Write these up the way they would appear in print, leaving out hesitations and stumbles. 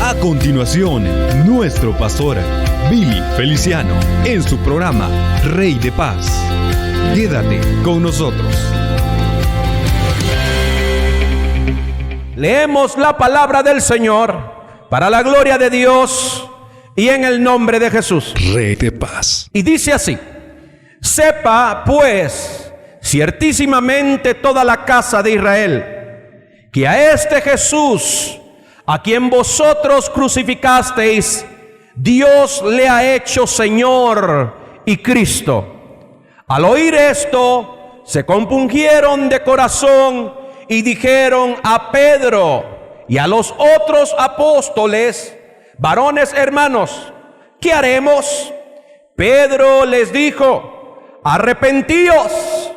A continuación, nuestro pastor Billy Feliciano en su programa Rey de Paz. Quédate con nosotros. Leemos la palabra del Señor para la gloria de Dios y en el nombre de Jesús. Rey de Paz. Y dice así: sepa pues ciertísimamente toda la casa de Israel que a este Jesús, a quien vosotros crucificasteis, Dios le ha hecho Señor y Cristo. Al oír esto, se compungieron de corazón y dijeron a Pedro y a los otros apóstoles: varones hermanos, ¿qué haremos? Pedro les dijo: arrepentíos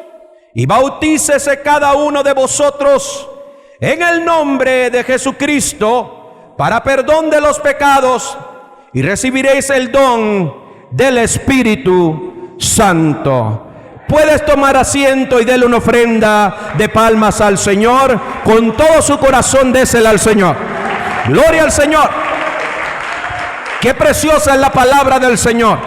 y bautícese cada uno de vosotros en el nombre de Jesucristo para perdón de los pecados, y recibiréis el don del Espíritu Santo. Puedes tomar asiento y darle una ofrenda de palmas al Señor. Con todo su corazón, désela al Señor. Gloria al Señor. Qué preciosa es la palabra del Señor.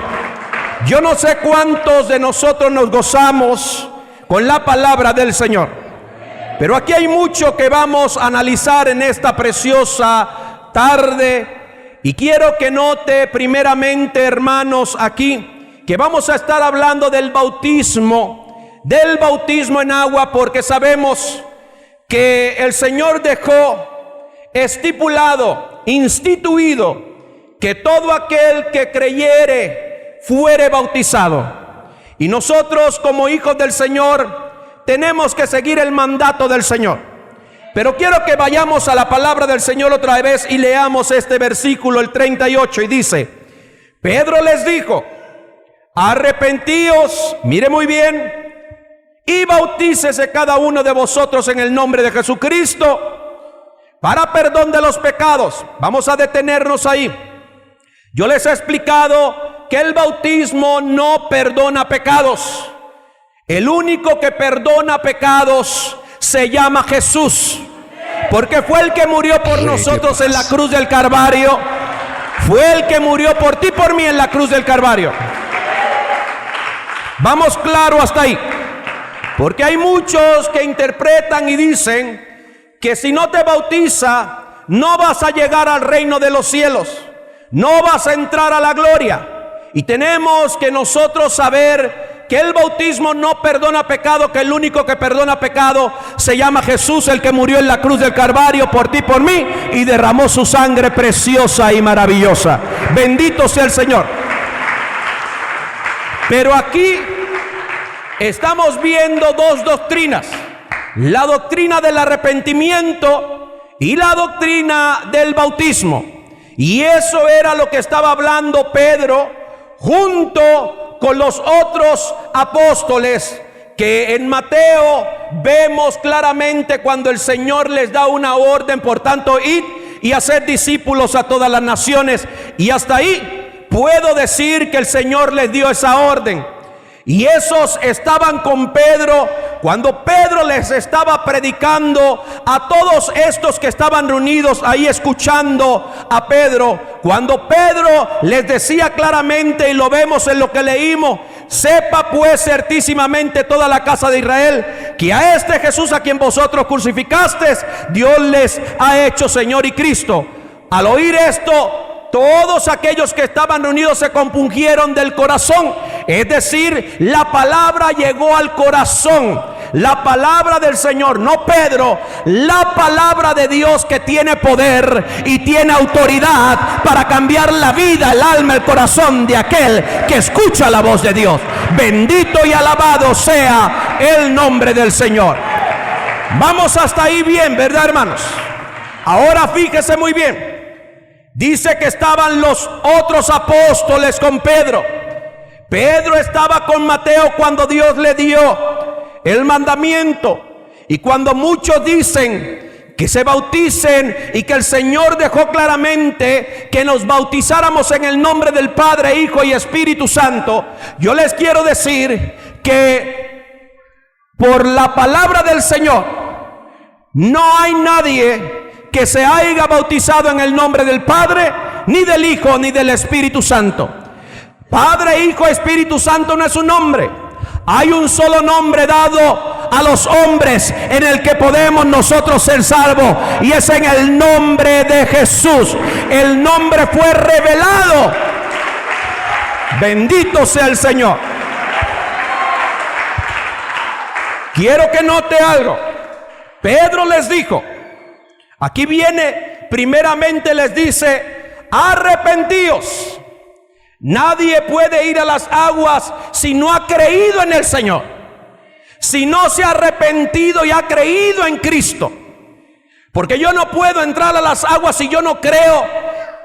Yo no sé cuántos de nosotros nos gozamos con la palabra del Señor, pero aquí hay mucho que vamos a analizar en esta preciosa tarde. Y quiero que note primeramente, hermanos, aquí que vamos a estar hablando del bautismo en agua, porque sabemos que el Señor dejó estipulado, instituido, que todo aquel que creyere fuere bautizado. Y nosotros, como hijos del Señor, tenemos que seguir el mandato del Señor. Pero quiero que vayamos a la palabra del Señor otra vez y leamos este versículo, el 38, y dice: Pedro les dijo: arrepentíos, mire muy bien, y bautícese cada uno de vosotros en el nombre de Jesucristo para perdón de los pecados. Vamos a detenernos ahí. Yo les he explicado que el bautismo no perdona pecados. El único que perdona pecados se llama Jesús, porque fue el que murió por nosotros en la cruz del Calvario. Fue el que murió por ti y por mí en la cruz del Calvario. Vamos claro hasta ahí, porque hay muchos que interpretan y dicen que si no te bautiza no vas a llegar al reino de los cielos, no vas a entrar a la gloria. Y tenemos que nosotros saber que el bautismo no perdona pecado, que el único que perdona pecado se llama Jesús, el que murió en la cruz del Calvario por ti y por mí, y derramó su sangre preciosa y maravillosa. Bendito sea el Señor. Pero aquí estamos viendo dos doctrinas: la doctrina del arrepentimiento y la doctrina del bautismo. Y eso era lo que estaba hablando Pedro junto con los otros apóstoles, que en Mateo vemos claramente cuando el Señor les da una orden: por tanto, id y haced discípulos a todas las naciones. Y hasta ahí puedo decir que el Señor les dio esa orden. Y esos estaban con Pedro cuando Pedro les estaba predicando a todos estos que estaban reunidos ahí escuchando a Pedro. Cuando Pedro les decía claramente, y lo vemos en lo que leímos: sepa pues ciertísimamente toda la casa de Israel que a este Jesús, a quien vosotros crucificasteis, Dios les ha hecho Señor y Cristo. Al oír esto, todos aquellos que estaban reunidos se compungieron del corazón. Es decir, la palabra llegó al corazón. La palabra del Señor, no Pedro, la palabra de Dios, que tiene poder y tiene autoridad para cambiar la vida, el alma, el corazón de aquel que escucha la voz de Dios. Bendito y alabado sea el nombre del Señor. Vamos hasta ahí bien, ¿verdad, hermanos? Ahora fíjese muy bien. Dice que estaban los otros apóstoles con Pedro. Pedro estaba con Mateo cuando Dios le dio el mandamiento. Y cuando muchos dicen que se bauticen y que el Señor dejó claramente que nos bautizáramos en el nombre del Padre, Hijo y Espíritu Santo, yo les quiero decir que por la palabra del Señor no hay nadie que se haya bautizado en el nombre del Padre, ni del Hijo, ni del Espíritu Santo. Padre, Hijo, Espíritu Santo no es un nombre. Hay un solo nombre dado a los hombres en el que podemos nosotros ser salvos, y es en el nombre de Jesús. El nombre fue revelado. Bendito sea el Señor. Quiero que note algo. Pedro les dijo, aquí viene, primeramente les dice, arrepentíos. Nadie puede ir a las aguas si no ha creído en el Señor, si no se ha arrepentido y ha creído en Cristo. Porque yo no puedo entrar a las aguas si yo no creo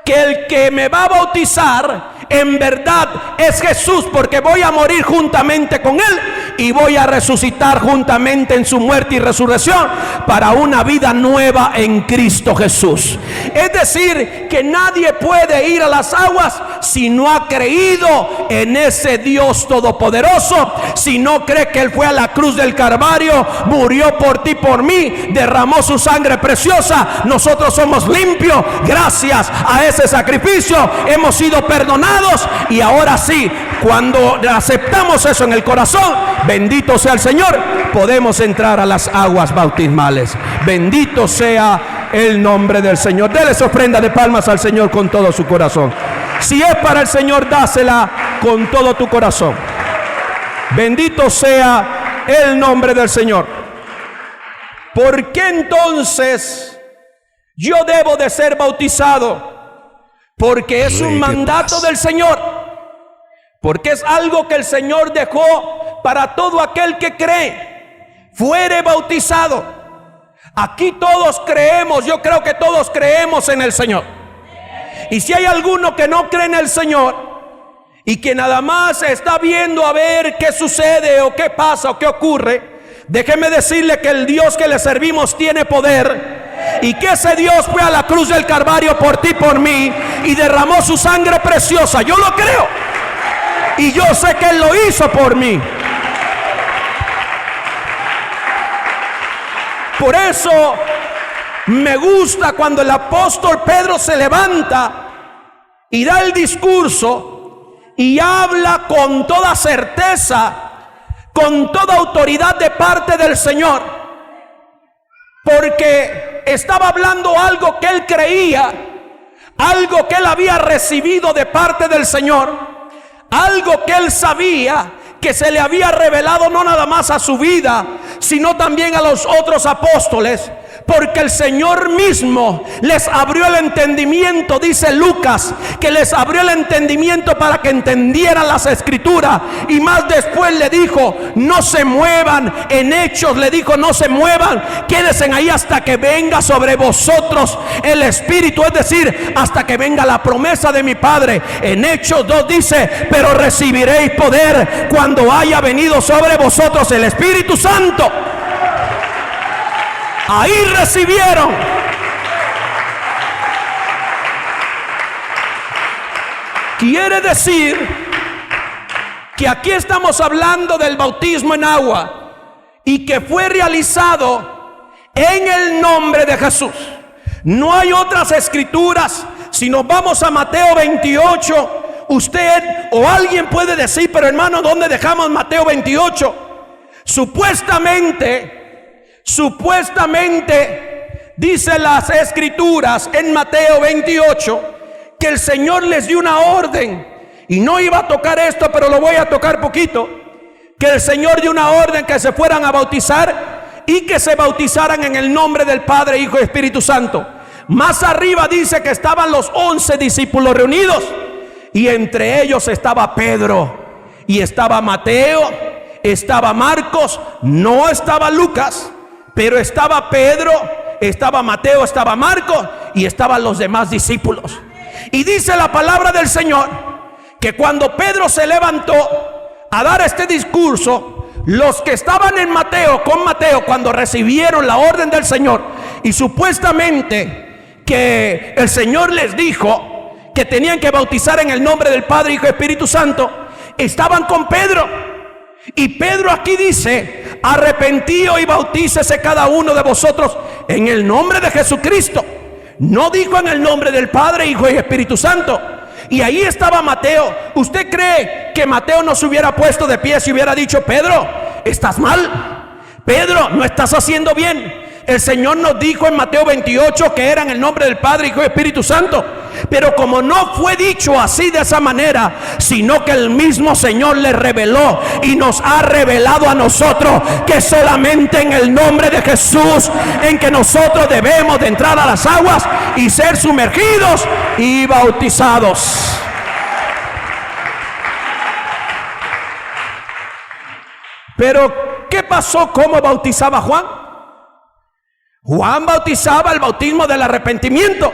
que el que me va a bautizar en verdad es Jesús, porque voy a morir juntamente con Él y voy a resucitar juntamente en su muerte y resurrección para una vida nueva en Cristo Jesús. Es decir, que nadie puede ir a las aguas si no ha creído en ese Dios todopoderoso, si no cree que Él fue a la cruz del Calvario, murió por ti, por mí, derramó su sangre preciosa. Nosotros somos limpios gracias a ese sacrificio, hemos sido perdonados, y ahora sí, cuando aceptamos eso en el corazón, bendito sea el Señor, podemos entrar a las aguas bautismales. Bendito sea el nombre del Señor. Dele su ofrenda de palmas al Señor con todo su corazón. Si es para el Señor, dásela con todo tu corazón. Bendito sea el nombre del Señor. ¿Por qué entonces yo debo de ser bautizado? Porque es un mandato del Señor, porque es algo que el Señor dejó para todo aquel que cree, fuere bautizado. Aquí todos creemos, yo creo que todos creemos en el Señor. Y si hay alguno que no cree en el Señor y que nada más está viendo a ver qué sucede o qué pasa o qué ocurre, déjeme decirle que el Dios que le servimos tiene poder, y que ese Dios fue a la cruz del Calvario por ti, por mí, y derramó su sangre preciosa. Yo lo creo, y yo sé que Él lo hizo por mí. Por eso me gusta cuando el apóstol Pedro se levanta y da el discurso y habla con toda certeza, con toda autoridad de parte del Señor, porque estaba hablando algo que él creía, algo que él había recibido de parte del Señor, algo que él sabía que se le había revelado no nada más a su vida, sino también a los otros apóstoles, porque el Señor mismo les abrió el entendimiento. Dice Lucas que les abrió el entendimiento para que entendieran las escrituras, y más después le dijo, no se muevan. En Hechos le dijo, no se muevan, quédense ahí hasta que venga sobre vosotros el Espíritu, es decir, hasta que venga la promesa de mi Padre. En Hechos 2 dice, pero recibiréis poder cuando haya venido sobre vosotros el Espíritu Santo. Ahí recibieron. Quiere decir que aquí estamos hablando del bautismo en agua, y que fue realizado en el nombre de Jesús. No hay otras escrituras. Si nos vamos a Mateo 28, usted o alguien puede decir, pero hermano, ¿dónde dejamos Mateo 28? Supuestamente dice las escrituras en Mateo 28 que el Señor les dio una orden, y no iba a tocar esto, pero lo voy a tocar poquito, que el Señor dio una orden que se fueran a bautizar y que se bautizaran en el nombre del Padre, Hijo y Espíritu Santo. Más arriba dice que estaban los 11 discípulos reunidos, y entre ellos estaba Pedro, y estaba Mateo, estaba Marcos, no estaba Lucas, pero estaba Pedro, estaba Mateo, estaba Marcos, y estaban los demás discípulos. Y dice la palabra del Señor que cuando Pedro se levantó a dar este discurso, los que estaban en Mateo, con Mateo, cuando recibieron la orden del Señor, y supuestamente que el Señor les dijo que tenían que bautizar en el nombre del Padre, Hijo y Espíritu Santo, estaban con Pedro. Y Pedro aquí dice, arrepentíos y bautícese cada uno de vosotros en el nombre de Jesucristo no dijo en el nombre del Padre, Hijo y Espíritu Santo. Y ahí estaba Mateo. ¿Usted cree que Mateo no se hubiera puesto de pie si hubiera dicho: Pedro, estás mal? Pedro, no estás haciendo bien. El Señor nos dijo en Mateo 28 que era en el nombre del Padre, Hijo y Espíritu Santo. Pero como no fue dicho así, de esa manera, sino que el mismo Señor le reveló y nos ha revelado a nosotros que solamente en el nombre de Jesús en que nosotros debemos de entrar a las aguas y ser sumergidos y bautizados. Pero ¿qué pasó? ¿Cómo bautizaba Juan? Juan bautizaba el bautismo del arrepentimiento,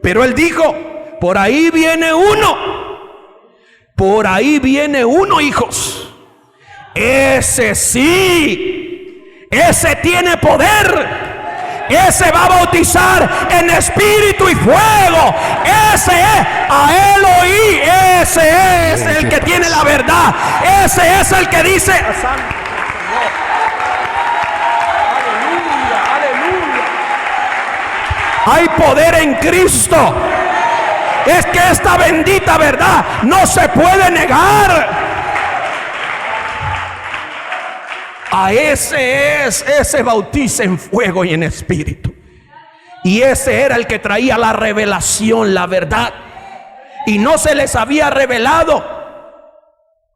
pero él dijo: por ahí viene uno, hijos, ese sí, ese tiene poder, ese va a bautizar en espíritu y fuego, ese es, a él oí, ese es el que tiene la verdad, ese es el que dice: hay poder en Cristo. Es que esta bendita verdad no se puede negar. A ese bautiza en fuego y en espíritu. Y ese era el que traía la revelación, la verdad. Y no se les había revelado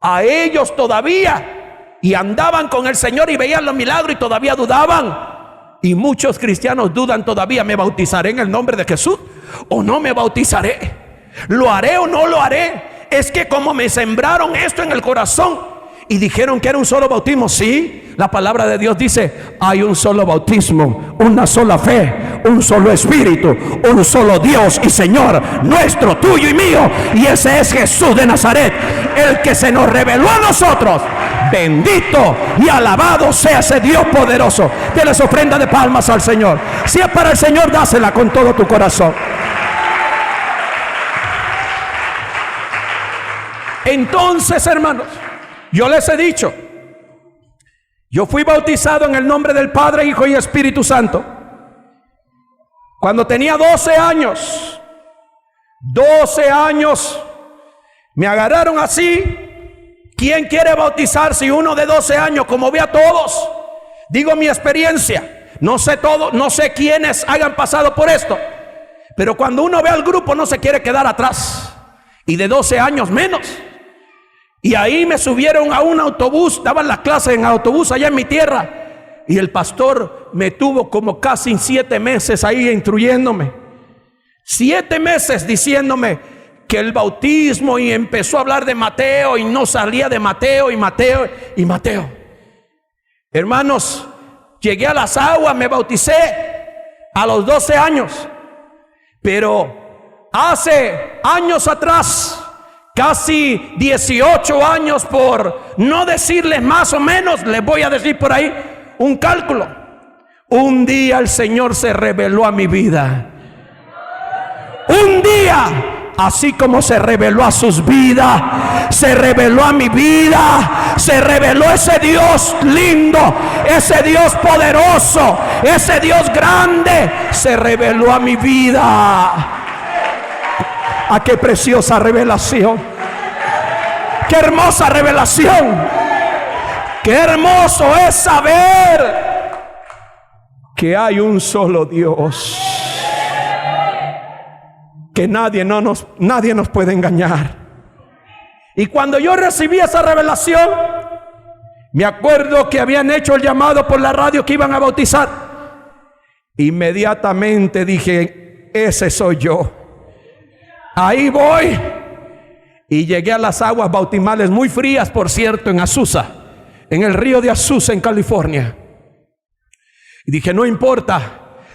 a ellos todavía. Y andaban con el Señor y veían los milagros y todavía dudaban. Y muchos cristianos dudan todavía: ¿me bautizaré en el nombre de Jesús o no me bautizaré? ¿Lo haré o no lo haré? Es que como me sembraron esto en el corazón y dijeron que era un solo bautismo. Sí, la palabra de Dios dice: hay un solo bautismo, una sola fe, un solo espíritu, un solo Dios y Señor nuestro, tuyo y mío, y ese es Jesús de Nazaret, el que se nos reveló a nosotros. Bendito y alabado sea ese Dios poderoso. Denles ofrenda de palmas al Señor. Si es para el Señor, dásela con todo tu corazón. Entonces, hermanos, yo les he dicho, yo fui bautizado en el nombre del Padre, Hijo y Espíritu Santo cuando tenía 12 años. 12 años me agarraron así. ¿Quién quiere bautizarse? Y uno de 12 años, como ve a todos, digo mi experiencia, no sé todo, no sé quiénes hayan pasado por esto, pero cuando uno ve al grupo no se quiere quedar atrás, y de 12 años menos. Y ahí me subieron a un autobús, daban las clases en autobús allá en mi tierra, y el pastor me tuvo como casi 7 meses ahí instruyéndome, 7 meses diciéndome que el bautismo, y empezó a hablar de Mateo y no salía de Mateo y Mateo y Mateo. Hermanos, llegué a las aguas, me bauticé a los 12 años, pero hace años atrás, casi 18 años, por no decirles más o menos, les voy a decir por ahí un cálculo. Un día el Señor se reveló a mi vida. Un día, así como se reveló a sus vidas, se reveló a mi vida, se reveló ese Dios lindo, ese Dios poderoso, ese Dios grande, se reveló a mi vida. ¡Ah, qué preciosa revelación! ¡Qué hermosa revelación! ¡Qué hermoso es saber que hay un solo Dios! Que nadie nos puede engañar. Y cuando yo recibí esa revelación, me acuerdo que habían hecho el llamado por la radio que iban a bautizar. Inmediatamente dije: ese soy yo, ahí voy. Y llegué a las aguas bautismales, muy frías por cierto, en Azusa, en el río de Azusa, en California. Y dije: no importa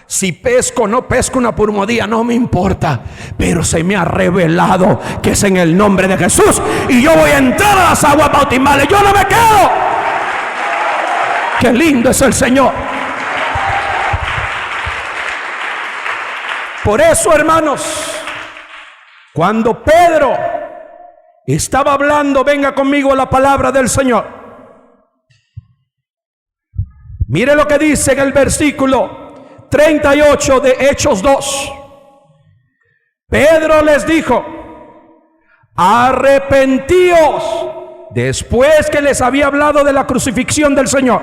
si pesco o no pesco una pulmonía, no me importa, pero se me ha revelado que es en el nombre de Jesús, y yo voy a entrar a las aguas bautismales, yo no me quedo. Qué lindo es el Señor. Por eso, hermanos, cuando Pedro estaba hablando, venga conmigo la palabra del Señor. Mire lo que dice en el versículo 38 de Hechos 2. Pedro les dijo: arrepentíos, después que les había hablado de la crucifixión del Señor.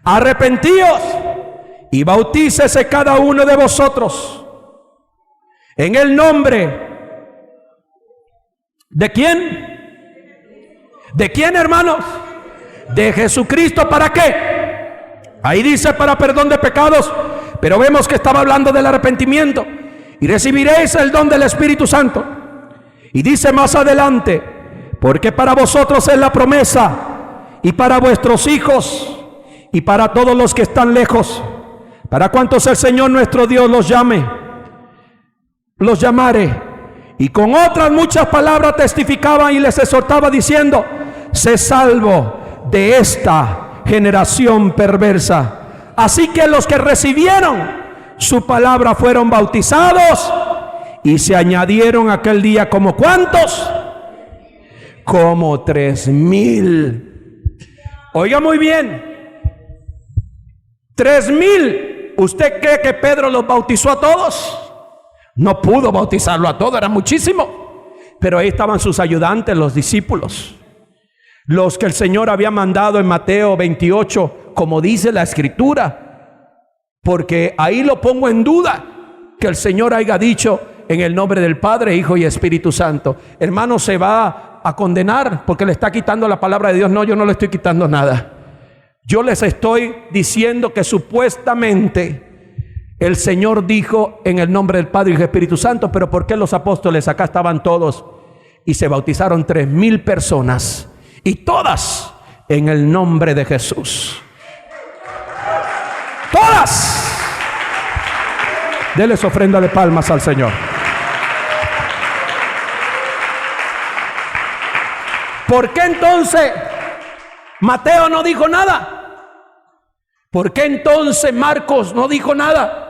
Arrepentíos y bautícese cada uno de vosotros en el nombre ¿de quién? ¿De quién, hermanos? De Jesucristo. ¿Para qué? Ahí dice para perdón de pecados, pero vemos que estaba hablando del arrepentimiento. Y recibiréis el don del Espíritu Santo. Y dice más adelante: porque para vosotros es la promesa, y para vuestros hijos, y para todos los que están lejos, para cuantos el Señor nuestro Dios los llamare. Y con otras muchas palabras testificaban y les exhortaba diciendo: sé salvo de esta generación perversa. Así que los que recibieron su palabra fueron bautizados, y se añadieron aquel día como ¿cuántos? Como 3,000. Oiga muy bien, 3,000. ¿Usted cree que Pedro los bautizó a todos? No pudo bautizarlo a todos, era muchísimo. Pero ahí estaban sus ayudantes, los discípulos, los que el Señor había mandado en Mateo 28, como dice la Escritura. Porque ahí lo pongo en duda, que el Señor haya dicho en el nombre del Padre, Hijo y Espíritu Santo. Hermano, se va a condenar porque le está quitando la palabra de Dios. No, yo no le estoy quitando nada. Yo les estoy diciendo que supuestamente el Señor dijo en el nombre del Padre, Hijo y Espíritu Santo. Pero ¿por qué los apóstoles acá estaban todos y se bautizaron 3,000 personas? Y todas en el nombre de Jesús. Todas. Denles ofrenda de palmas al Señor. ¿Por qué entonces Mateo no dijo nada? ¿Por qué entonces Marcos no dijo nada?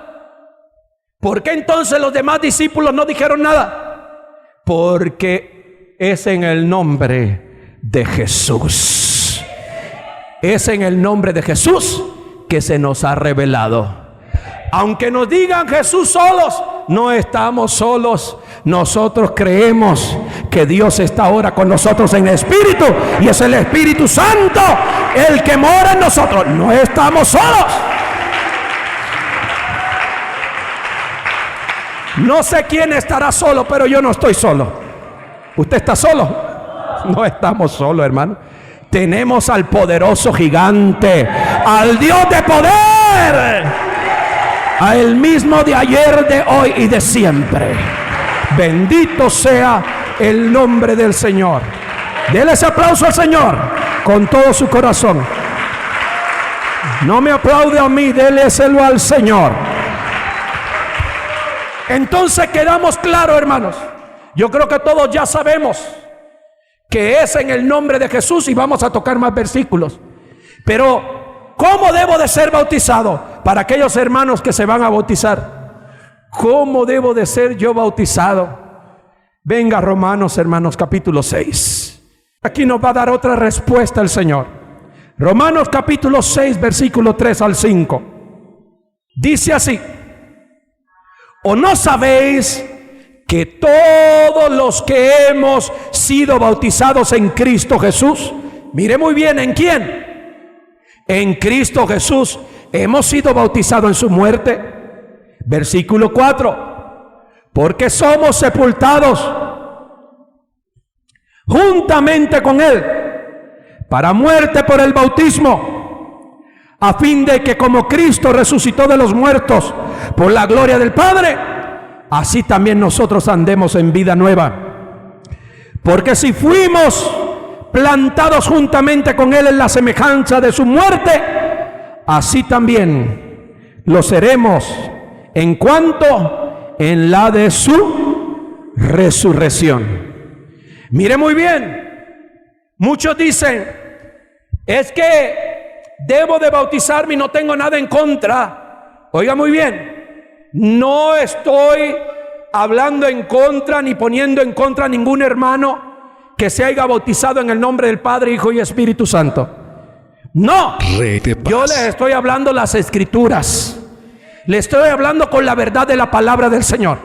¿Por qué entonces los demás discípulos no dijeron nada? Porque es en el nombre de Jesús. Es en el nombre de Jesús que se nos ha revelado. Aunque nos digan Jesús solos, no estamos solos. Nosotros creemos que Dios está ahora con nosotros en espíritu, y es el Espíritu Santo el que mora en nosotros. No estamos solos. No sé quién estará solo, pero yo no estoy solo. ¿Usted está solo? No estamos solos, hermano. Tenemos al poderoso gigante, al Dios de poder, a el mismo de ayer, de hoy y de siempre. Bendito sea el nombre del Señor. Dele ese aplauso al Señor con todo su corazón. No me aplaude a mí, déleselo al Señor. Entonces quedamos claros, hermanos. Yo creo que todos ya sabemos que es en el nombre de Jesús, y vamos a tocar más versículos. Pero ¿cómo debo de ser bautizado? Para aquellos hermanos que se van a bautizar, ¿cómo debo de ser yo bautizado? Venga, Romanos, hermanos, capítulo 6. Aquí nos va a dar otra respuesta el Señor. Romanos capítulo 6, versículo 3 al 5. Dice así: ¿o no sabéis que todos los que hemos sido bautizados en Cristo Jesús? Mire muy bien, ¿en quién? En Cristo Jesús hemos sido bautizados en su muerte. Versículo 4: porque somos sepultados juntamente con Él para muerte por el bautismo, a fin de que como Cristo resucitó de los muertos por la gloria del Padre, así también nosotros andemos en vida nueva. Porque si fuimos plantados juntamente con Él en la semejanza de su muerte, así también lo seremos en cuanto en la de su resurrección. Mire muy bien, muchos dicen: es que debo de bautizarme y no tengo nada en contra. Oiga muy bien, no estoy hablando en contra ni poniendo en contra a ningún hermano que se haya bautizado en el nombre del Padre, Hijo y Espíritu Santo. No, yo les estoy hablando las Escrituras. Le estoy hablando con la verdad de la palabra del Señor.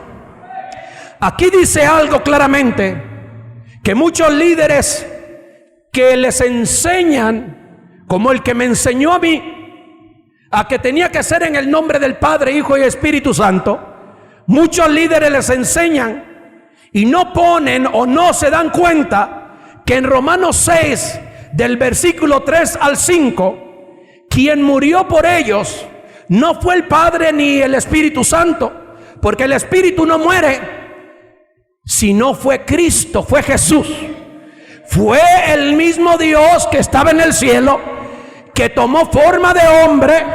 Aquí dice algo claramente, que muchos líderes que les enseñan, como el que me enseñó a mí, a que tenía que ser en el nombre del Padre, Hijo y Espíritu Santo, muchos líderes les enseñan y no ponen o no se dan cuenta que en Romanos 6, del versículo 3 al 5, quien murió por ellos no fue el Padre ni el Espíritu Santo, porque el Espíritu no muere, sino fue Cristo, fue Jesús. Fue el mismo Dios que estaba en el cielo, que tomó forma de hombre,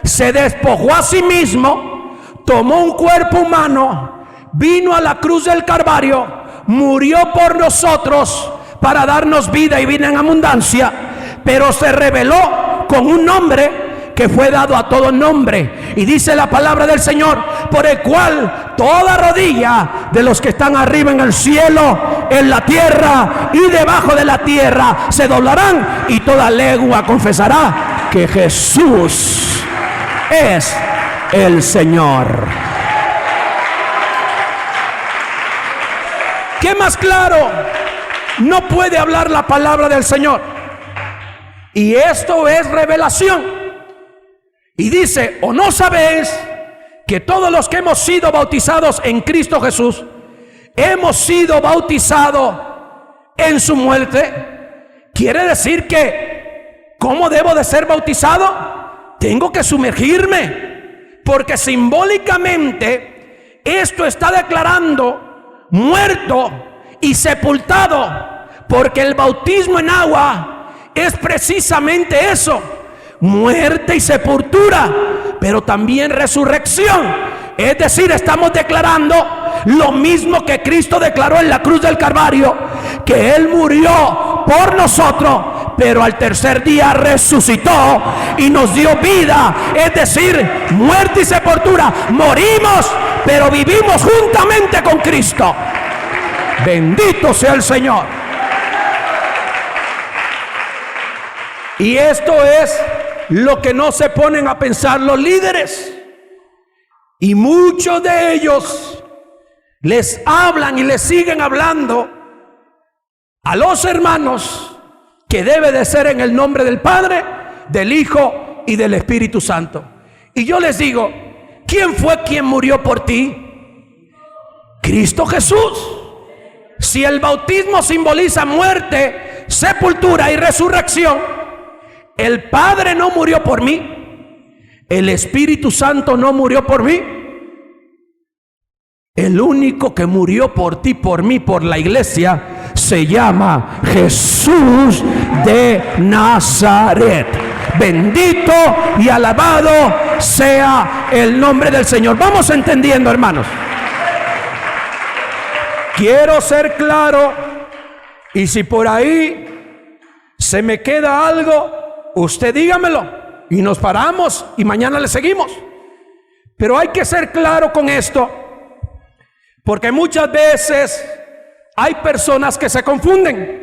se despojó a sí mismo, tomó un cuerpo humano, vino a la cruz del Calvario, murió por nosotros para darnos vida y vida en abundancia, pero se reveló con un nombre que fue dado a todo nombre, y dice la palabra del Señor, por el cual toda rodilla de los que están arriba en el cielo, en la tierra y debajo de la tierra se doblarán, y toda lengua confesará que Jesús es el Señor. ¿Qué más claro no puede hablar la palabra del Señor? Y esto es revelación. Y dice, ¿o no sabéis que todos los que hemos sido bautizados en Cristo Jesús, hemos sido bautizados en su muerte? Quiere decir que, ¿cómo debo de ser bautizado? Tengo que sumergirme, porque simbólicamente esto está declarando muerto y sepultado, porque el bautismo en agua es precisamente eso: muerte y sepultura, pero también resurrección. Es decir, estamos declarando lo mismo que Cristo declaró en la cruz del Calvario, que Él murió por nosotros, pero al tercer día resucitó y nos dio vida. Es decir, muerte y sepultura, morimos, pero vivimos juntamente con Cristo. Bendito sea el Señor. Y esto es lo que no se ponen a pensar los líderes, y muchos de ellos les hablan y les siguen hablando a los hermanos que debe de ser en el nombre del Padre, del Hijo y del Espíritu Santo. Y yo les digo, ¿quién fue quien murió por ti? Cristo Jesús. Si el bautismo simboliza muerte, sepultura y resurrección, el Padre no murió por mí, el Espíritu Santo no murió por mí. El único que murió por ti, por mí, por la iglesia, se llama Jesús de Nazaret. Bendito y alabado sea el nombre del Señor. Vamos entendiendo, hermanos. Quiero ser claro, y si por ahí se me queda algo, usted dígamelo y nos paramos y mañana le seguimos. Pero hay que ser claro con esto, porque muchas veces hay personas que se confunden,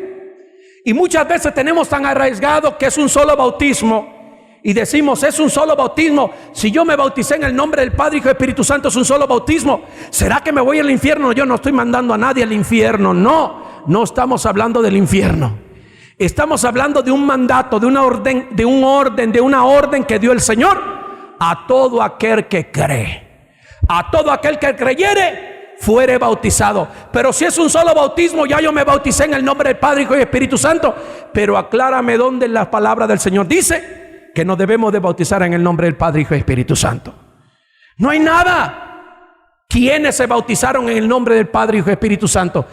y muchas veces tenemos tan arraigado que es un solo bautismo, y decimos, es un solo bautismo. Si yo me bauticé en el nombre del Padre, Hijo y Espíritu Santo, es un solo bautismo. ¿Será que me voy al infierno? Yo no estoy mandando a nadie al infierno. No estamos hablando del infierno. Estamos hablando de un mandato, de una orden que dio el Señor a todo aquel que cree. A todo aquel que creyere, fuere bautizado. Pero si es un solo bautismo, ya yo me bauticé en el nombre del Padre, Hijo y Espíritu Santo. Pero aclárame dónde la palabra del Señor dice que nos debemos de bautizar en el nombre del Padre, Hijo y Espíritu Santo. No hay nada. ¿Quiénes se bautizaron en el nombre del Padre, Hijo y Espíritu Santo?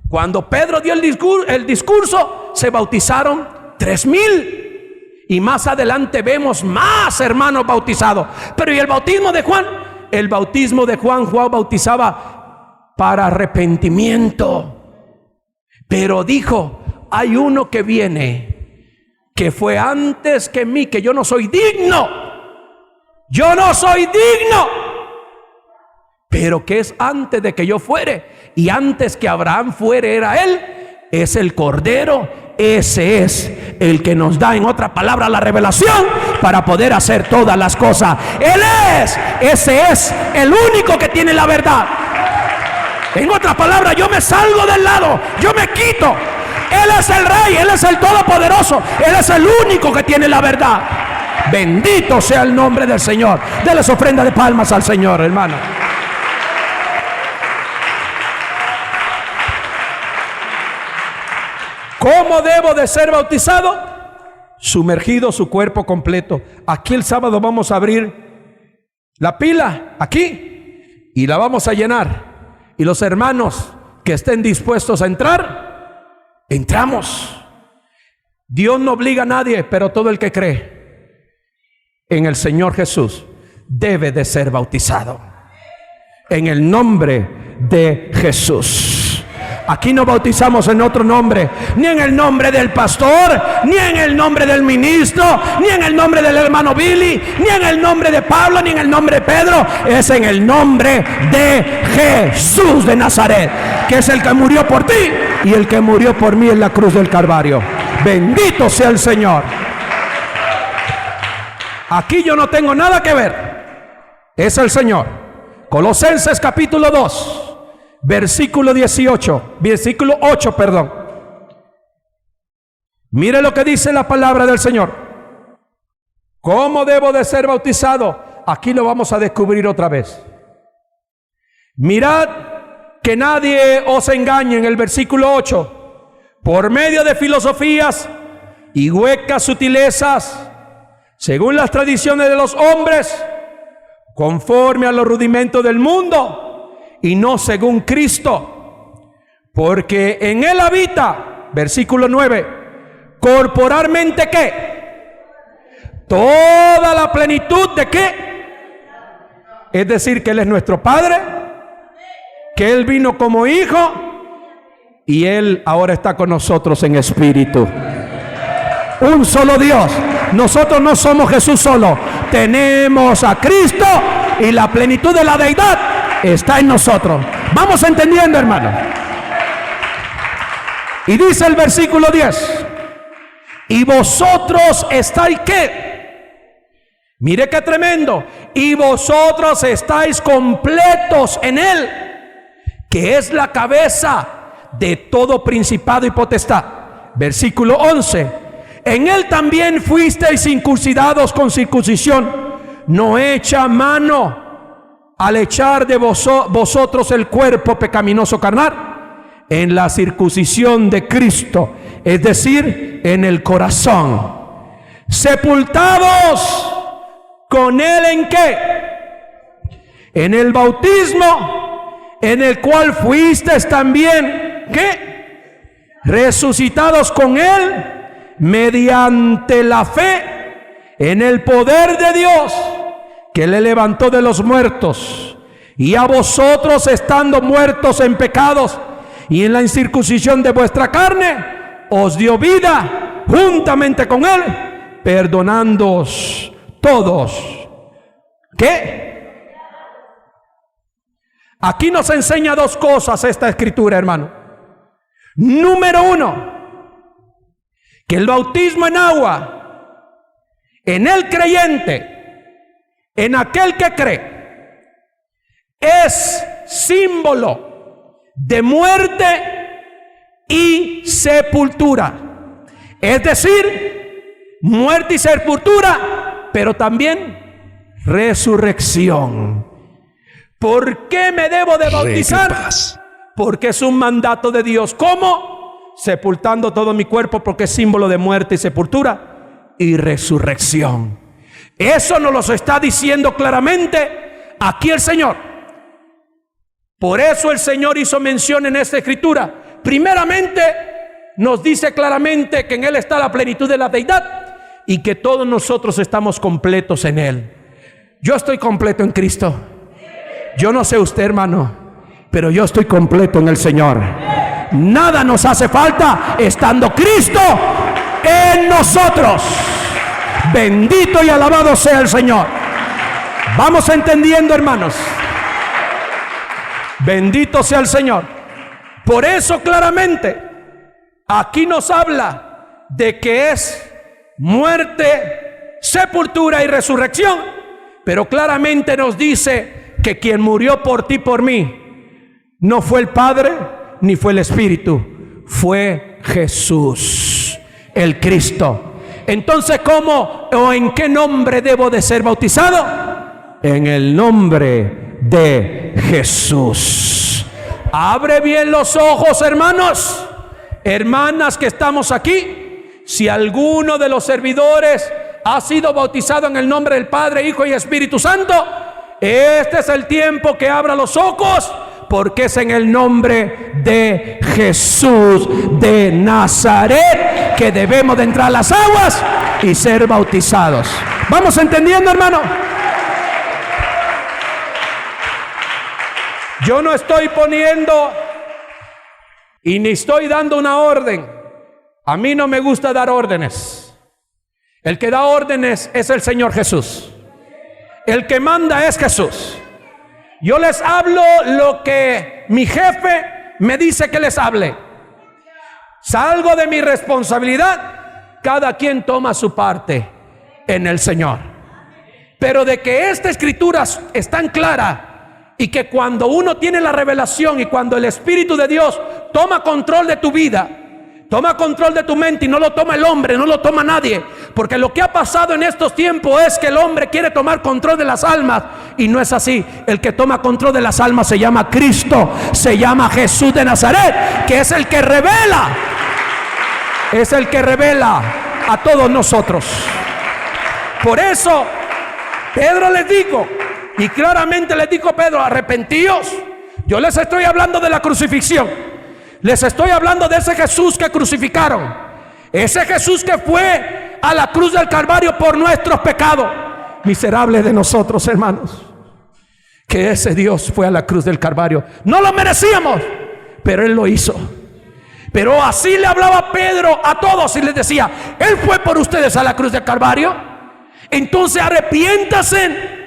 Cuando Pedro dio el discurso, se bautizaron 3,000. Y más adelante vemos más hermanos bautizados. Pero ¿y el bautismo de Juan? El bautismo de Juan bautizaba para arrepentimiento. Pero dijo, hay uno que viene, que fue antes que mí, que yo no soy digno. Yo no soy digno. Pero que es antes de que yo fuere, y antes que Abraham fuere era él. Es el Cordero ese es el que nos da, en otra palabra, la revelación para poder hacer todas las cosas. Ese es el único que tiene la verdad. En otras palabras, yo me salgo del lado, yo me quito. Él es el Rey, Él es el Todopoderoso, Él es el único que tiene la verdad. Bendito sea el nombre del Señor. Denles ofrenda de palmas al Señor, hermano. ¿Cómo debo de ser bautizado? Sumergido su cuerpo completo. Aquí el sábado vamos a abrir la pila, aquí, y la vamos a llenar. Y los hermanos que estén dispuestos a entrar, entramos. Dios no obliga a nadie, pero todo el que cree en el Señor Jesús debe de ser bautizado. En el nombre de Jesús. Aquí no bautizamos en otro nombre, ni en el nombre del pastor, ni en el nombre del ministro, ni en el nombre del hermano Billy, ni en el nombre de Pablo, ni en el nombre de Pedro. Es en el nombre de Jesús de Nazaret, que es el que murió por ti y el que murió por mí en la cruz del Calvario. Bendito sea el Señor. Aquí yo no tengo nada que ver. Es el Señor. Colosenses capítulo 2. Versículo 8, perdón. Mire lo que dice la palabra del Señor. ¿Cómo debo de ser bautizado? Aquí lo vamos a descubrir otra vez. Mirad que nadie os engañe, en el versículo 8, por medio de filosofías y huecas sutilezas, según las tradiciones de los hombres, conforme a los rudimentos del mundo, y no según Cristo, porque en Él habita, versículo 9, corporalmente ¿qué? Toda la plenitud de ¿qué? Es decir, que Él es nuestro Padre, que Él vino como Hijo, y Él ahora está con nosotros en espíritu. Un solo Dios. Nosotros no somos Jesús solo, tenemos a Cristo, y la plenitud de la deidad está en nosotros. Vamos entendiendo, hermano. Y dice el versículo 10: y vosotros estáis ¿qué? Mire qué tremendo. Y vosotros estáis completos en Él, que es la cabeza de todo principado y potestad. Versículo 11: en Él también fuisteis circuncidados con circuncisión no hecha mano, al echar de vosotros el cuerpo pecaminoso carnal, en la circuncisión de Cristo, es decir, en el corazón, sepultados con Él ¿en qué? En el bautismo, en el cual fuisteis también ¿qué? Resucitados con Él mediante la fe en el poder de Dios, que le levantó de los muertos, y a vosotros, estando muertos en pecados y en la incircuncisión de vuestra carne, os dio vida juntamente con Él, perdonándoos todos. ¿Qué? Aquí nos enseña dos cosas esta escritura, hermano. Número uno, que el bautismo en agua, en el creyente, en aquel que cree, es símbolo de muerte y sepultura. Es decir, muerte y sepultura, pero también resurrección. ¿Por qué me debo de bautizar? Porque es un mandato de Dios. ¿Cómo? Sepultando todo mi cuerpo, porque es símbolo de muerte y sepultura y resurrección. Eso nos lo está diciendo claramente aquí el Señor. Por eso el Señor hizo mención en esta escritura. Primeramente nos dice claramente que en Él está la plenitud de la deidad y que todos nosotros estamos completos en Él. Yo estoy completo en Cristo. Yo no sé usted, hermano, pero yo estoy completo en el Señor. Nada nos hace falta estando Cristo en nosotros. Bendito y alabado sea el Señor. Vamos entendiendo, hermanos. Bendito sea el Señor. Por eso claramente aquí nos habla de que es muerte, sepultura y resurrección, pero claramente nos dice que quien murió por ti y por mí no fue el Padre ni fue el Espíritu, fue Jesús, el Cristo. Entonces, ¿cómo o en qué nombre debo de ser bautizado? En el nombre de Jesús. Abre bien los ojos, hermanos, hermanas que estamos aquí. Si alguno de los servidores ha sido bautizado en el nombre del Padre, Hijo y Espíritu Santo, este es el tiempo que abra los ojos, porque es en el nombre de Jesús de Nazaret que debemos de entrar a las aguas y ser bautizados. ¿Vamos entendiendo, hermano? Yo no estoy poniendo y ni estoy dando una orden. A mí no me gusta dar órdenes. El que da órdenes es el Señor Jesús. El que manda es Jesús. Yo les hablo lo que mi jefe me dice que les hable. Salgo de mi responsabilidad. Cada quien toma su parte en el Señor. Pero de que esta escritura es tan clara y que cuando uno tiene la revelación y cuando el Espíritu de Dios toma control de tu vida, toma control de tu mente, y no lo toma el hombre, no lo toma nadie, porque lo que ha pasado en estos tiempos es que el hombre quiere tomar control de las almas, y no es así. El que toma control de las almas se llama Cristo, se llama Jesús de Nazaret, que es el que revela, es el que revela a todos nosotros. Por eso Pedro les dijo, y claramente les dijo Pedro, arrepentíos. Yo les estoy hablando de la crucifixión. Les estoy hablando de ese Jesús que crucificaron, ese Jesús que fue a la cruz del Calvario por nuestros pecados. Miserable de nosotros, hermanos, que ese Dios fue a la cruz del Calvario. No lo merecíamos, pero Él lo hizo. Pero así le hablaba Pedro a todos y les decía, Él fue por ustedes a la cruz del Calvario. Entonces arrepiéntanse.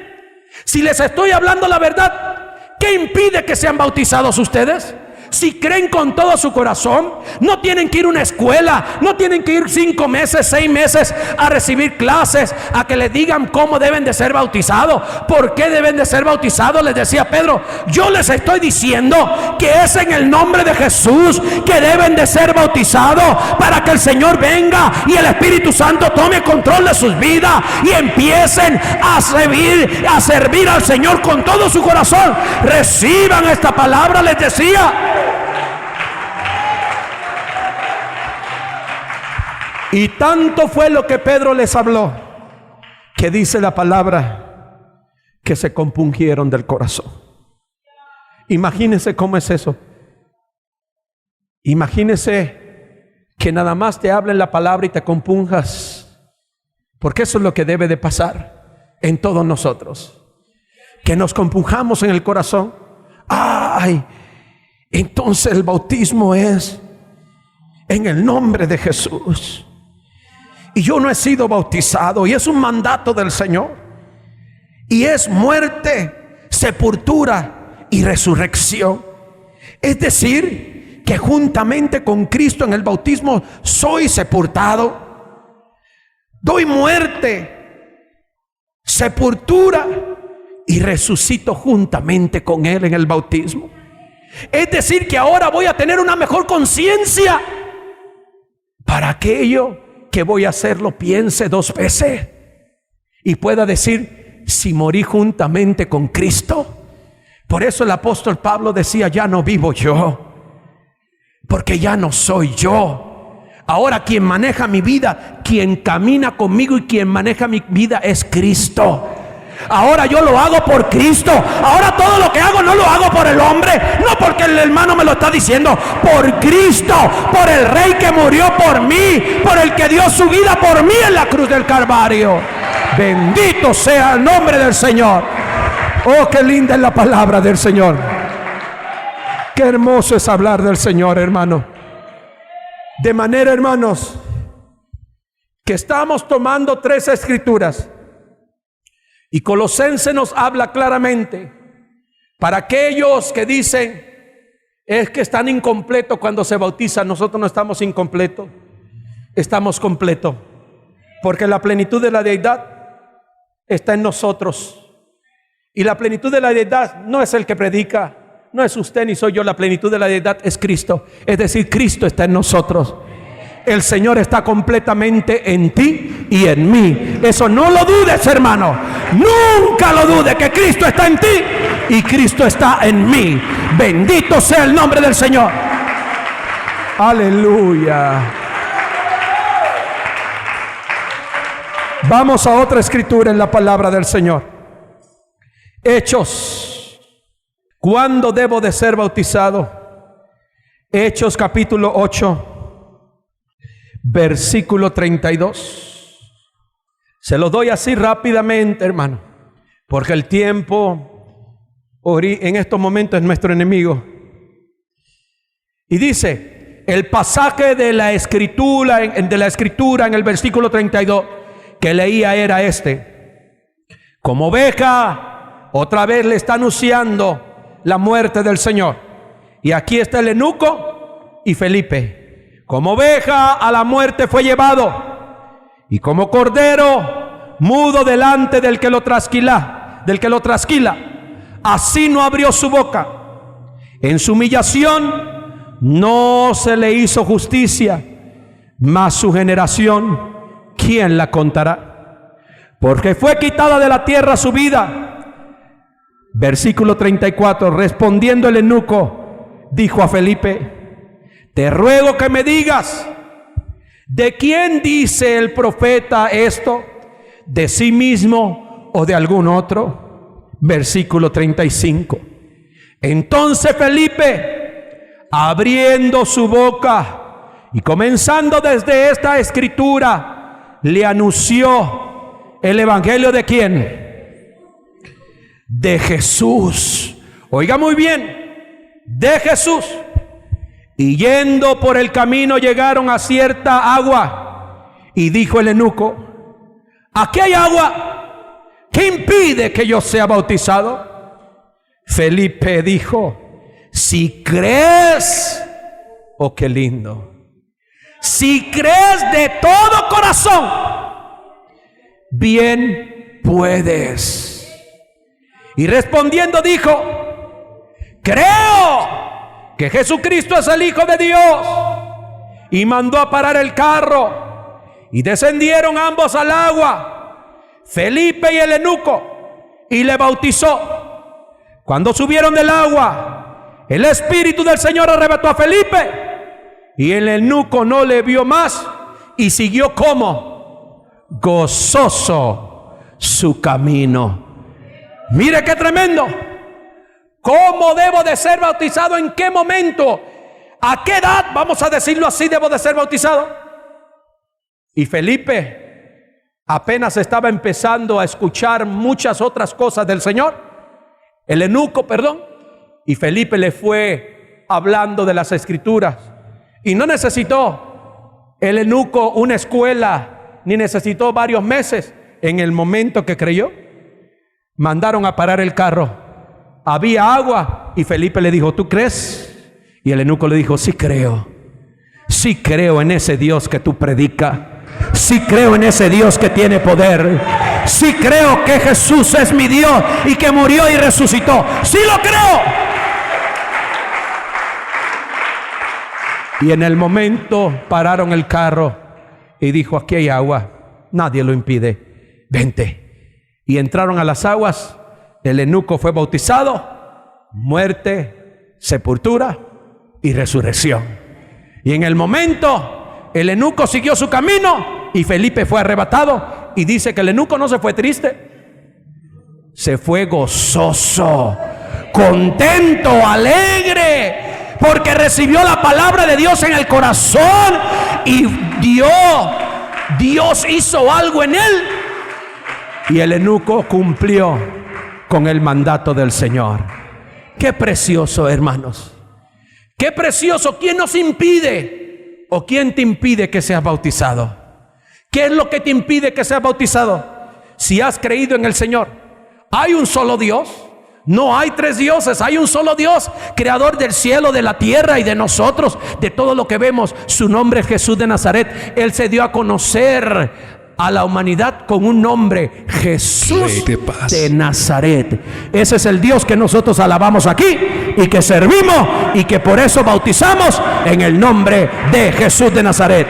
Si les estoy hablando la verdad, ¿qué impide que sean bautizados ustedes? Si creen con todo su corazón, no tienen que ir a una escuela, no tienen que ir 5 meses, 6 meses a recibir clases, a que les digan cómo deben de ser bautizados, por qué deben de ser bautizados. Les decía Pedro, yo les estoy diciendo que es en el nombre de Jesús que deben de ser bautizados, para que el Señor venga y el Espíritu Santo tome control de sus vidas y empiecen a servir al Señor con todo su corazón. Reciban esta palabra, les decía. Y tanto fue lo que Pedro les habló, que dice la palabra, que se compungieron del corazón. Imagínense cómo es eso. Imagínense que nada más te hablen la palabra y te compunjas, porque eso es lo que debe de pasar en todos nosotros, que nos compunjamos en el corazón. Ay, entonces el bautismo es en el nombre de Jesús. Y yo no he sido bautizado, y es un mandato del Señor, y es muerte, sepultura y resurrección. Es decir, que juntamente con Cristo en el bautismo soy sepultado, doy muerte, sepultura y resucito juntamente con Él en el bautismo. Es decir, que ahora voy a tener una mejor conciencia para aquello que voy a hacer lo piense 2 veces y pueda decir, si morí juntamente con Cristo. Por eso el apóstol Pablo decía, ya no vivo yo, porque ya no soy yo. Ahora quien maneja mi vida, quien camina conmigo y quien maneja mi vida es Cristo. Ahora yo lo hago por Cristo. Ahora todo lo que hago no lo hago por el hombre, no porque el hermano me lo está diciendo, por Cristo, por el Rey que murió por mí, por el que dio su vida por mí en la cruz del Calvario. Bendito sea el nombre del Señor. Oh, qué linda es la palabra del Señor. Qué hermoso es hablar del Señor, hermano. De manera, hermanos, que estamos tomando 3 escrituras. Y Colosenses nos habla claramente para aquellos que dicen Es que están incompletos cuando se bautizan. Nosotros no estamos incompletos, estamos completos, porque la plenitud de la deidad está en nosotros. Y la plenitud de la deidad no es el que predica, no es usted ni soy yo. La plenitud de la deidad es Cristo. Es decir, Cristo está en nosotros. El Señor está completamente en ti y en mí. Eso no lo dudes, hermano. Nunca lo dudes, que Cristo está en ti y Cristo está en mí. Bendito sea el nombre del Señor. Aleluya. Vamos a otra escritura en la palabra del Señor. Hechos. ¿Cuándo debo de ser bautizado? Hechos capítulo 8, versículo 32. Se lo doy así rápidamente, hermano, porque el tiempo en estos momentos es nuestro enemigo. Y dice el pasaje de la escritura en el versículo 32 que leía era este: como oveja, otra vez le está anunciando la muerte del Señor. Y aquí está el eunuco y Felipe. Como oveja a la muerte fue llevado, y como cordero mudo delante del que lo trasquila, así no abrió su boca. En su humillación no se le hizo justicia, mas su generación, ¿quién la contará? Porque fue quitada de la tierra su vida. Versículo 34, respondiendo el eunuco, dijo a Felipe: te ruego que me digas, ¿de quién dice el profeta esto? ¿De sí mismo o de algún otro? Versículo 35. Entonces Felipe, abriendo su boca y comenzando desde esta escritura, le anunció el evangelio ¿de quién? De Jesús. Oiga muy bien, de Jesús. Y yendo por el camino llegaron a cierta agua, y dijo el eunuco: aquí hay agua, ¿qué impide que yo sea bautizado? Felipe dijo: si crees, oh qué lindo, si crees de todo corazón, bien puedes. Y respondiendo dijo: creo que Jesucristo es el Hijo de Dios. Y mandó a parar el carro, y descendieron ambos al agua, Felipe y el eunuco, y le bautizó. Cuando subieron del agua, el Espíritu del Señor arrebató a Felipe, y el eunuco no le vio más, y siguió como gozoso su camino. Mire qué tremendo. ¿Cómo debo de ser bautizado? ¿En qué momento? ¿A qué edad, vamos a decirlo así, debo de ser bautizado? Y Felipe apenas estaba empezando a escuchar muchas otras cosas del Señor. El eunuco, y Felipe le fue hablando de las escrituras. Y no necesitó el eunuco una escuela, ni necesitó varios meses. En el momento que creyó, mandaron a parar el carro. Había agua y Felipe le dijo: ¿tú crees? Y el eunuco le dijo: sí creo en ese Dios que tú predicas, sí creo en ese Dios que tiene poder, sí creo que Jesús es mi Dios y que murió y resucitó, sí lo creo. Y en el momento pararon el carro y dijo: aquí hay agua, nadie lo impide, vente. Y entraron a las aguas. El eunuco fue bautizado, muerte, sepultura y resurrección. Y en el momento el eunuco siguió su camino y Felipe fue arrebatado. Y dice que el eunuco no se fue triste, se fue gozoso, contento, alegre, porque recibió la palabra de Dios en el corazón y Dios hizo algo en él. Y el eunuco cumplió con el mandato del Señor. Qué precioso, hermanos. Qué precioso. ¿Quién nos impide o quién te impide que seas bautizado? ¿Qué es lo que te impide que seas bautizado? Si has creído en el Señor, hay un solo Dios, No hay tres dioses, hay un solo Dios, creador del cielo, de la tierra y de nosotros, de todo lo que vemos. Su nombre es Jesús de Nazaret. Él se dio a conocer a la humanidad con un nombre: Jesús de Nazaret. Ese es el Dios que nosotros alabamos aquí y que servimos, y que por eso bautizamos en el nombre de Jesús de Nazaret.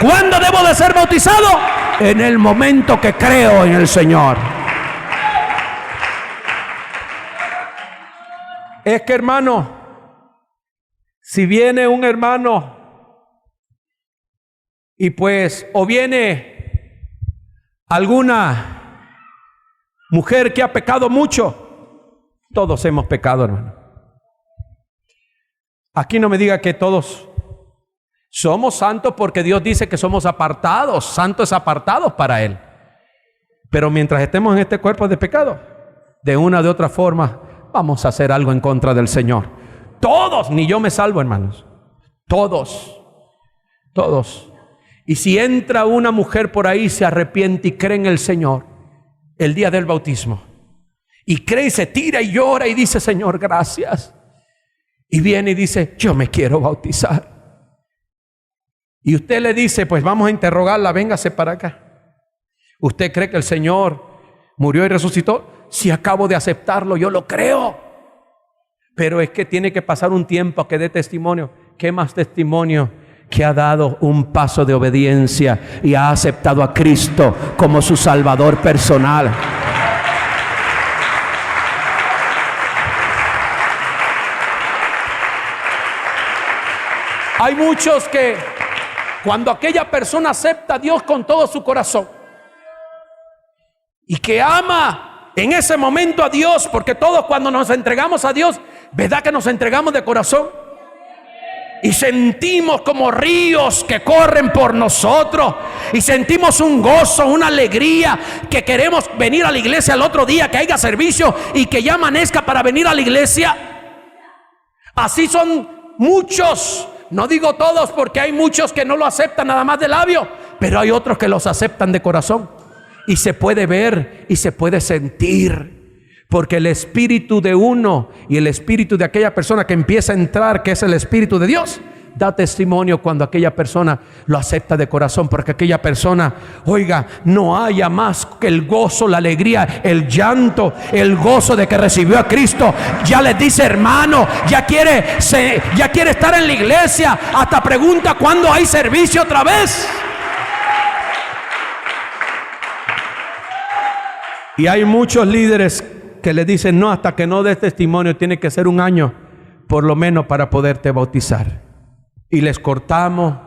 ¿Cuándo debo de ser bautizado? En el momento que creo en el Señor. Es que, hermano, si viene un hermano y pues, o viene alguna mujer que ha pecado mucho, todos hemos pecado, hermano. Aquí no me diga que todos somos santos, porque Dios dice que somos apartados, santos apartados para Él. Pero mientras estemos en este cuerpo de pecado, de una o de otra forma, vamos a hacer algo en contra del Señor. Todos, ni yo me salvo, hermanos. Todos. Y si entra una mujer por ahí, se arrepiente y cree en el Señor el día del bautismo, y cree y se tira y llora y dice: Señor, gracias. Y viene y dice: yo me quiero bautizar. Y usted le dice: pues vamos a interrogarla, véngase para acá. ¿Usted cree que el Señor murió y resucitó? Si acabo de aceptarlo, yo lo creo. Pero es que tiene que pasar un tiempo que dé testimonio. ¿Qué más testimonio? Que ha dado un paso de obediencia y ha aceptado a Cristo como su Salvador personal. Hay muchos que, cuando aquella persona acepta a Dios con todo su corazón y que ama en ese momento a Dios, porque todos cuando nos entregamos a Dios, ¿verdad que nos entregamos de corazón? Y sentimos como ríos que corren por nosotros, y sentimos un gozo, una alegría, que queremos venir a la iglesia el otro día, que haya servicio y que ya amanezca para venir a la iglesia. Así son muchos, no digo todos, porque hay muchos que no lo aceptan nada más de labio, pero hay otros que los aceptan de corazón. Y se puede ver y se puede sentir, porque el espíritu de uno y el espíritu de aquella persona que empieza a entrar, que es el espíritu de Dios, da testimonio cuando aquella persona lo acepta de corazón, porque aquella persona, oiga, no haya más que el gozo, la alegría, el llanto, el gozo de que recibió a Cristo. Ya les dice: hermano, ya quiere estar en la iglesia, hasta pregunta cuándo hay servicio otra vez. Y hay muchos líderes que le dicen: no, hasta que no des testimonio, tiene que ser 1 año por lo menos para poderte bautizar. Y les cortamos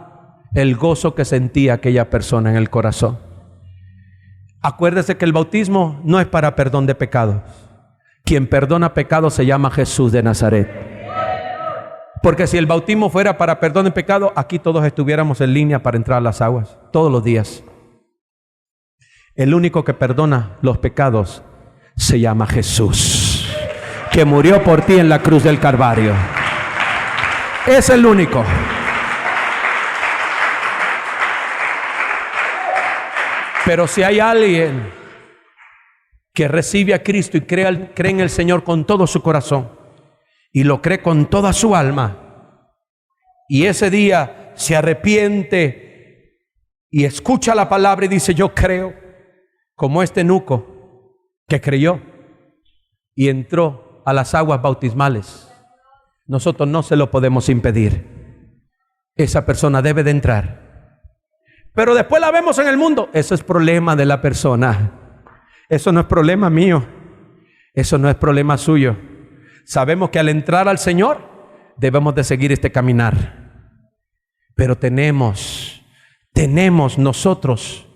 el gozo que sentía aquella persona en el corazón. Acuérdese que el bautismo no es para perdón de pecados. Quien perdona pecados se llama Jesús de Nazaret. Porque si el bautismo fuera para perdón de pecados, aquí todos estuviéramos en línea para entrar a las aguas todos los días. El único que perdona los pecados se llama Jesús, que murió por ti en la cruz del Calvario. Es el único. Pero si hay alguien que recibe a Cristo y cree en el Señor con todo su corazón y lo cree con toda su alma, y ese día se arrepiente y escucha la palabra y dice: yo creo, como este eunuco que creyó y entró a las aguas bautismales, nosotros no se lo podemos impedir. Esa persona debe de entrar. Pero después la vemos en el mundo. Eso es problema de la persona. Eso no es problema mío. Eso no es problema suyo. Sabemos que al entrar al Señor debemos de seguir este caminar. Pero tenemos nosotros,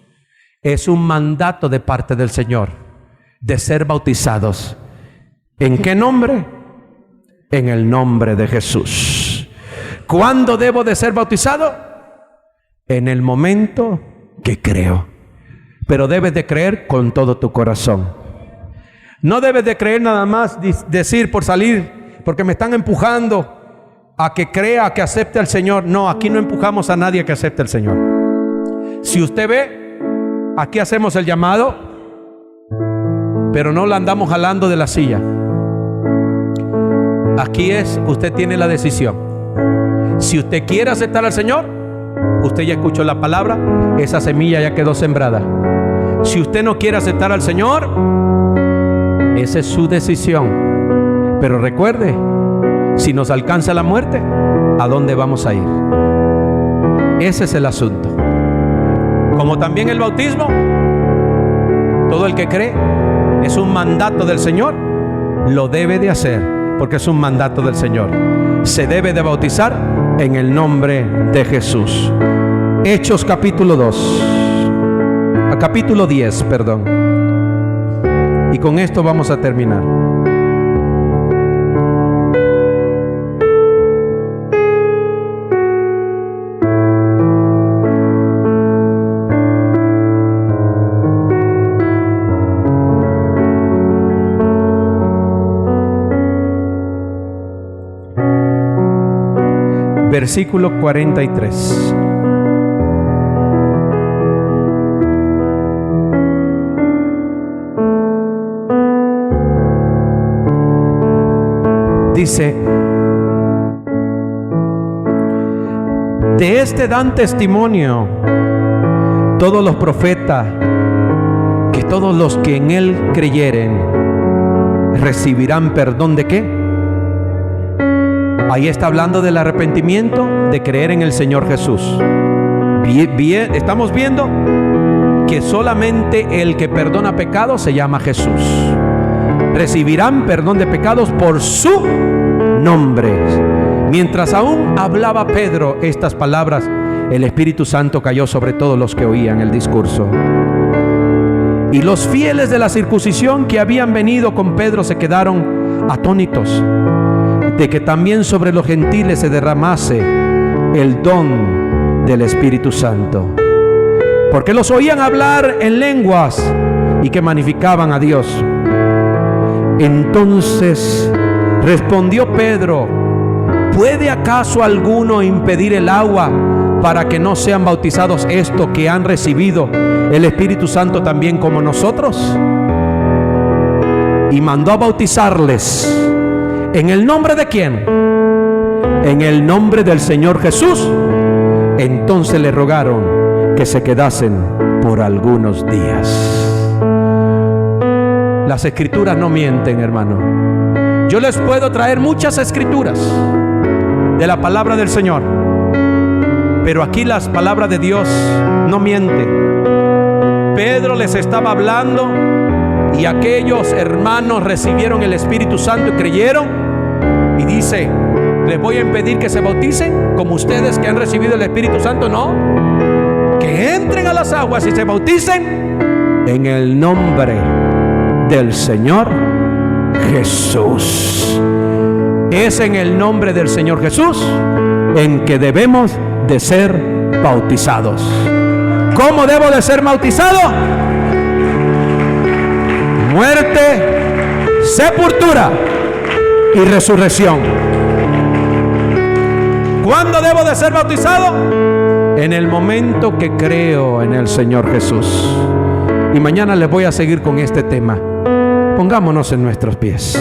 es un mandato de parte del Señor de ser bautizados. ¿En qué nombre? En el nombre de Jesús. ¿Cuándo debo de ser bautizado? En el momento que creo. Pero debes de creer con todo tu corazón. No debes de creer nada más decir por salir, porque me están empujando a que crea, que acepte al Señor. No, aquí no empujamos a nadie a que acepte al Señor. Si usted ve, aquí hacemos el llamado, pero no la andamos jalando de la silla. Aquí usted tiene la decisión. Si usted quiere aceptar al Señor, usted ya escuchó la palabra, esa semilla ya quedó sembrada. Si usted no quiere aceptar al Señor, esa es su decisión. Pero recuerde, si nos alcanza la muerte, ¿a dónde vamos a ir? Ese es el asunto. Como también el bautismo, todo el que cree es un mandato del Señor, lo debe de hacer, porque es un mandato del Señor. Se debe de bautizar en el nombre de Jesús. Hechos capítulo 10, perdón. Y con esto vamos a terminar. Versículo 43. Dice: de este dan testimonio todos los profetas, que todos los que en él creyeren recibirán perdón. ¿De qué? Ahí está hablando del arrepentimiento, de creer en el Señor Jesús. Bien, estamos viendo que solamente el que perdona pecados se llama Jesús. Recibirán perdón de pecados por su nombre. Mientras aún hablaba Pedro estas palabras, el Espíritu Santo cayó sobre todos los que oían el discurso. Y los fieles de la circuncisión que habían venido con Pedro se quedaron atónitos de que también sobre los gentiles se derramase el don del Espíritu Santo, porque los oían hablar en lenguas y que magnificaban a Dios. Entonces respondió Pedro: ¿puede acaso alguno impedir el agua para que no sean bautizados estos que han recibido el Espíritu Santo también como nosotros? Y mandó a bautizarles. ¿En el nombre de quién? En el nombre del Señor Jesús. Entonces le rogaron que se quedasen por algunos días. Las escrituras no mienten, hermano. Yo les puedo traer muchas escrituras de la palabra del Señor, pero aquí las palabras de Dios no mienten. Pedro les estaba hablando y aquellos hermanos recibieron el Espíritu Santo y creyeron. Y dice: ¿les voy a impedir que se bauticen como ustedes que han recibido el Espíritu Santo? No, que entren a las aguas y se bauticen en el nombre del Señor Jesús. Es en el nombre del Señor Jesús en que debemos de ser bautizados. ¿Cómo debo de ser bautizado? Muerte, sepultura y resurrección. ¿Cuándo debo de ser bautizado? En el momento que creo en el Señor Jesús. Y mañana les voy a seguir con este tema. Pongámonos en nuestros pies.